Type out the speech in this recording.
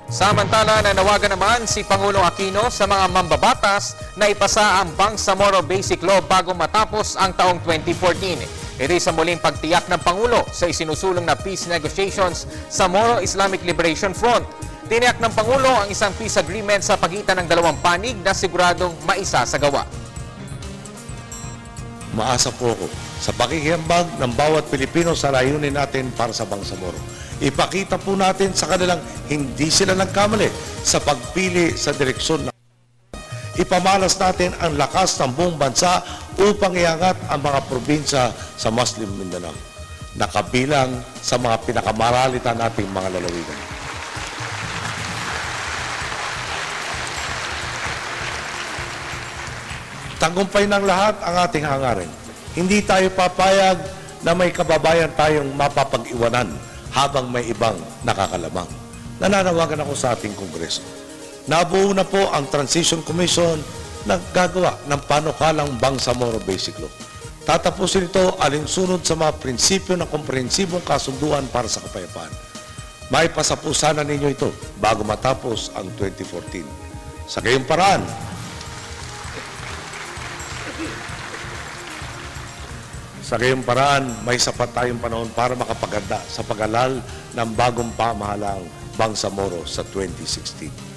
Samantala, nanawagan naman si Pangulong Aquino sa mga mambabatas na ipasa ang Bangsamoro Basic Law bago matapos ang taong 2014. Ito sa muling pagtiyak ng Pangulo sa isinusulong na peace negotiations sa Moro Islamic Liberation Front. Tiniyak ng Pangulo ang isang peace agreement sa pagitan ng dalawang panig na siguradong maisasagawa. Maasa po ako sa pakikihambag ng bawat Pilipino sa layunin natin para sa Bangsamoro. Ipakita po natin sa kanilang hindi sila nagkamali sa pagpili sa direksyon ng ipamalas natin ang lakas ng buong bansa upang iangat ang mga probinsya sa Muslim Mindanao na kabilang sa mga pinakamaralitan nating mga lalawigan. Tagumpay ng lahat ang ating hangarin. Hindi tayo papayag na may kababayan tayong mapapag-iwanan habang may ibang nakakalamang. Nananawagan ako sa ating Kongreso. Nabuo na po ang Transition Commission na gagawa ng panukalang Bangsamoro Basic Law. Tatapusin ito alinsunod sa mga prinsipyo ng komprehensibong kasunduan para sa kapayapaan. May pasapu sana ninyo ito bago matapos ang 2014. Sa gayong paraan, may sapat tayong panahon para makapaganda sa pag-alal ng bagong pamahalang Bangsamoro sa 2016.